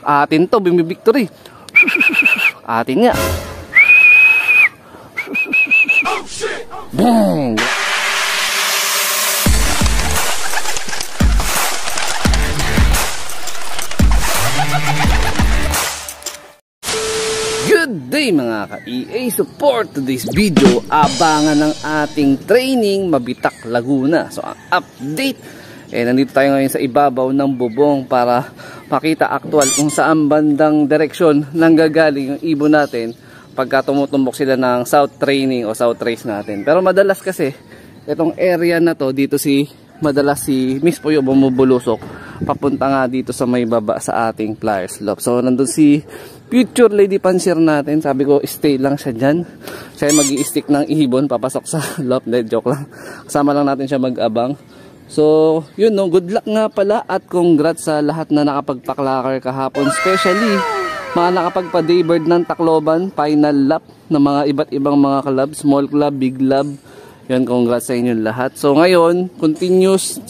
Atin to, Bimbi Victory. Atin nga. Bang! Good day mga ka-EA! Support today's video, abangan ng ating training Mabitak Laguna. So ang update, nandito tayo ngayon sa ibabaw ng bubong para makita actual kung saan bandang direksyon nanggagaling yung ibon natin pagka tumutumbok sila ng south training o south race natin. Pero madalas kasi itong area na to, dito madalas si Miss Puyo bumubulusok papunta nga dito sa may baba sa ating flyers loft. So nandun si future lady pansir natin, sabi ko stay lang siya dyan, siya mag-i-stick ng ibon papasok sa loft. Joke lang, kasama lang natin siya mag-abang. So yun no, good luck nga pala at congrats sa lahat na nakapagpaklakar kahapon, especially mga nakapagpa-daybird ng Tacloban final lap ng mga iba't ibang mga club, small club, big club. Yan, congrats sa inyo lahat. So ngayon,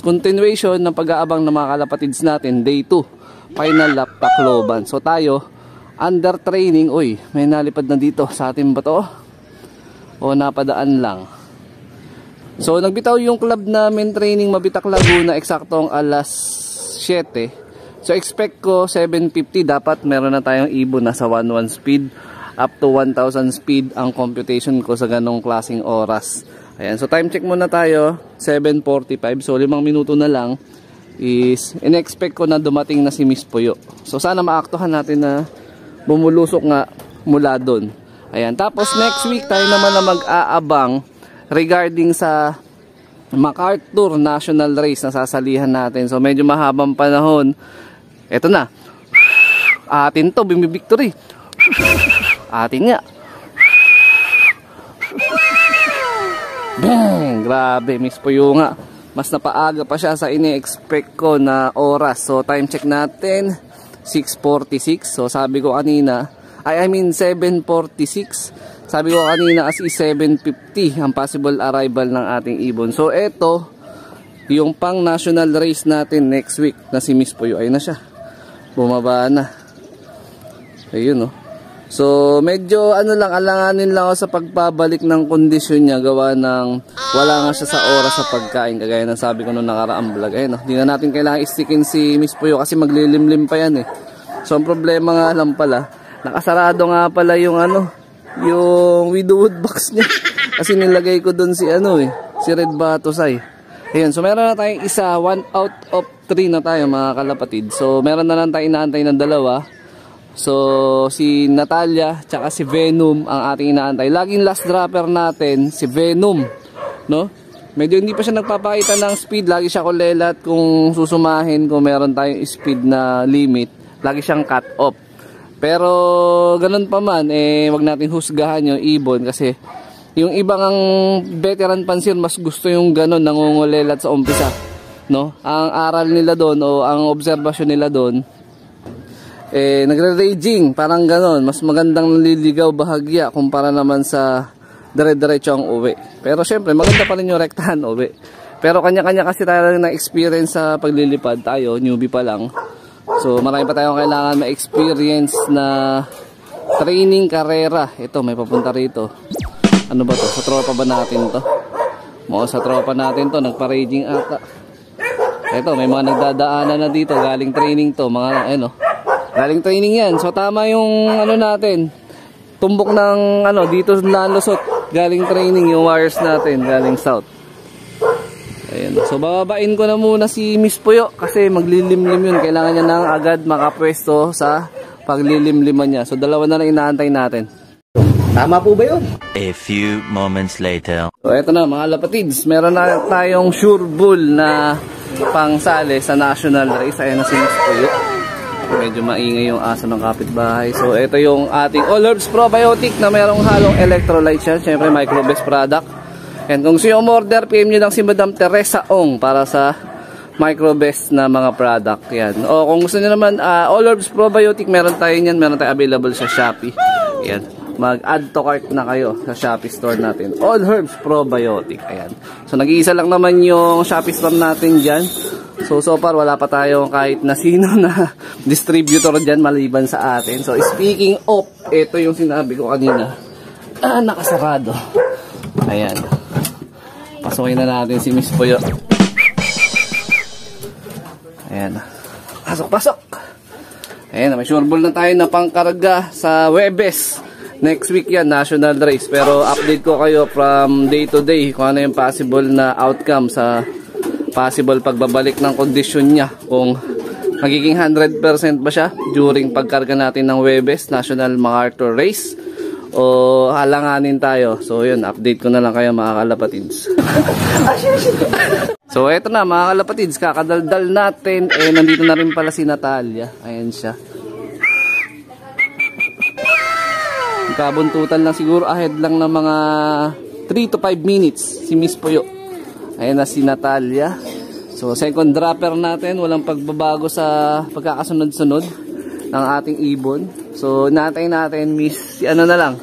continuation ng pag-aabang ng mga kalapatids natin, day 2, final lap Tacloban. So tayo, under training, uy, may nalipad na dito sa ating bato. O napadaan lang. So nagbitaw yung club namin training Mabitak Laguna, eksaktong alas 7. So expect ko 750, dapat meron na tayong ibon na sa 1-1 speed. Up to 1,000 speed ang computation ko sa ganong klaseng oras. Ayan, so time check muna tayo, 7:45. So 5 minuto na lang is in-expect ko na dumating na si Miss Puyo. So sana maaktuhan natin na bumulusok nga mula doon. Ayan, tapos next week tayo naman na mag-aabang regarding sa MacArthur National Race na sasalihan natin. So medyo mahabang panahon. Eto na. Atin to, Bimbi Victory. Atin nga. Bang! Grabe, Miss Puyo nga. Mas napaaga pa siya sa ini-expect ko na oras. So time check natin 6:46. So sabi ko kanina, I mean 7:46. Sabi ko kanina as is 7:50 ang possible arrival ng ating ibon. So eto yung pang national race natin next week na si Miss Puyo. Ayun na siya. Bumaba na. Ayun no. So medyo lang, alanganin lang ako sa pagpabalik ng kondisyon niya, gawa ng wala nga siya sa oras sa pagkain, kagaya ng sabi ko nung nakaraang vlog. Ayun, no? Hindi na natin kailangan istickin si Miss Puyo kasi maglilimlim pa yan eh. So ang problema nga lang pala, nakasarado nga pala yung yung widowwood box niya kasi nilagay ko dun si si Red Batosay. Ayun, so meron na tayong isa, 1 out of 3 na tayo mga kalapatid. So meron na lang tayong inaantay ng dalawa. So si Natalia tsaka si Venom ang ating inaantay. Laging last dropper natin si Venom, no? Medyo hindi pa siya nagpapakita ng speed, lagi siya kulelat kung susumahin, kung meron tayong speed na limit, lagi siyang cut off. Pero ganun pa man, wag natin husgahan yung ibon kasi yung ibang ang veteran pansir mas gusto yung ganun, nangungulelat sa umpisa, no? Ang aral nila doon o ang obserbasyon nila doon, nagre-raging, parang ganon. Mas magandang naliligaw bahagya kumpara naman sa dire-diretso ang uwi. Pero syempre maganda pa rin yung rektahan uwi. Pero kanya-kanya kasi tayo na experience sa paglilipad, tayo newbie pa lang. So marami pa tayong kailangan ma-experience na training karera. Ito, may papunta rito. Ano ba to? Sa tropa ba natin to? Sa tropa natin to, nagpa-raging ata. Ito, may mga nagdadaanan na dito, galing training to, mga galing training yan. So tama yung natin, tumbok ng dito nalusot, galing training yung wires natin, galing south. Ayan. So bababain ko na muna si Miss Puyo kasi maglilimlim yun. Kailangan niya nang agad makapwesto sa paglilimliman niya. So dalawa na lang inaantay natin. Tama po ba yun? A few moments later. So eto na mga lapatids, meron na tayong sure bull na pangsali sa national race. Ayan na si Miss Puyo. Medyo maingay yung aso ng kapitbahay. So ito yung ating All Herbs Probiotic na mayroong halong electrolyte siya. Siyempre micro-best product. And kung gusto nyo umorder, PM nyo lang si Madam Teresa Ong para sa micro-best na mga product. Yan. O kung gusto nyo naman All Herbs Probiotic, meron tayo yan. Meron tayo available sa Shopee. Yan. Mag-add to cart na kayo sa Shopee store natin. All Herbs Probiotic. Ayan. So nag-iisa lang naman yung Shopee store natin dyan. So far wala pa tayong kahit na sino na distributor dyan maliban sa atin. So speaking of, ito yung sinabi ko kanina. Nakasarado. Ayan. Pasukin na natin si Miss Puyo. Ayan. Pasok. Ayan, may sureball na tayo na pangkarga sa Webes. Next week yan, national race. Pero update ko kayo from day to day kung ano yung possible na outcome sa possible pagbabalik ng kondisyon niya. Kung magiging 100% ba siya during pagkarga natin ng Webes National MacArthur Race o halanganin tayo. So yun, update ko na lang kayo mga kalapatids. So eto na mga kalapatids, kakadaldal natin. Nandito na rin pala si Natalia. Ayan siya. Kabuntutan lang siguro, ahead lang ng mga 3 to 5 minutes si Miss Puyo. Ayan na si Natalia. So second dropper natin, walang pagbabago sa pagkakasunod-sunod ng ating ibon. So natin Miss, si ano na lang,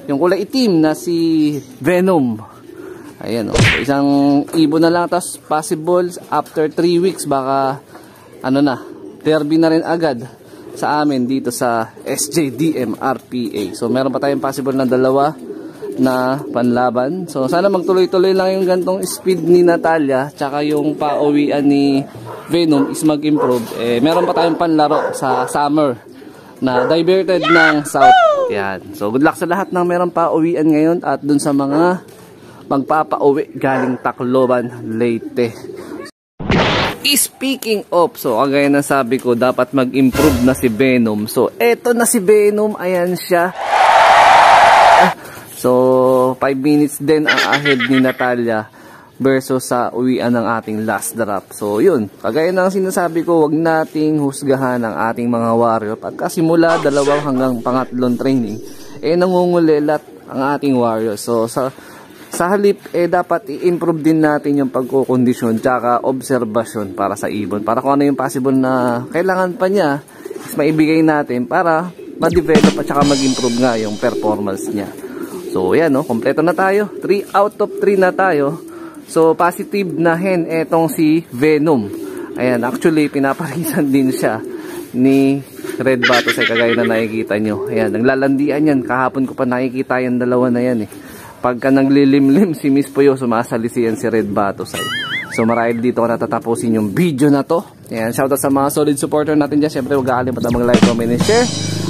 yung kulay itim na si Venom. Ayan o, so, isang ibon na lang, tapos possible after 3 weeks baka ano na, derby na rin agad sa amin dito sa SJDM RPA. So meron pa tayong possible na 2 na panlaban. So sana magtuloy-tuloy lang yung gantong speed ni Natalia, tsaka yung pauwian ni Venom is mag-improve. Meron pa tayong panlaro sa summer na diverted ng South. Yan. So good luck sa lahat ng meron pauwian ngayon at dun sa mga magpapauwi galing Tacloban, Leyte. Speaking of, so kagaya na sabi ko, dapat mag-improve na si Venom. So eto na si Venom, ayan siya. So 5 minutes din ang ahead ni Natalia versus sa uwian ng ating last drop. So yun, kagaya ng sinasabi ko, wag nating husgahan ang ating mga warrior. Pagkasimula 2 hanggang 3 training, nangungulilat ang ating warrior. So sa halip, dapat i-improve din natin yung pagkukondisyon tsaka obserbasyon para sa ibon. Para kung ano yung possible na kailangan pa niya, is maibigay natin para ma-develop at tsaka mag-improve nga yung performance niya. So yan, no? Kompleto na tayo. 3 out of 3 na tayo. So positive na hen etong si Venom. Ayan, actually pinaparisan din siya ni Red Batos ay kagaya na nakikita nyo. Ayan, naglalandian yan. Kahapon ko pa nakikita yung 2 na yan eh. Pagka naglilimlim si Miss Puyo, sumasalisiyan si Red Batos ay. So marahil dito ko natatapusin yung video na to. Ayan, shoutout sa mga solid supporter natin dyan. Siyempre huwag kakalimutan mag-like, comment, and share.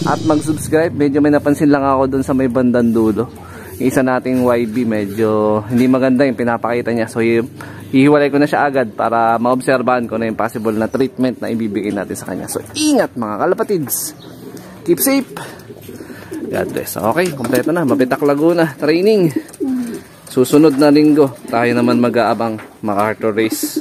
At mag-subscribe. Medyo may napansin lang ako dun sa may bandang dulo. Yung isa nating YB, medyo hindi maganda yung pinapakita niya. So hihiwalay ko na siya agad para maobserbahan ko na yung possible na treatment na ibibigay natin sa kanya. So ingat mga kalapatids. Keep safe. God bless. Okay, kompleto na. Mabitak Laguna training. Susunod na linggo, tayo naman mag-aabang MacArthur Race.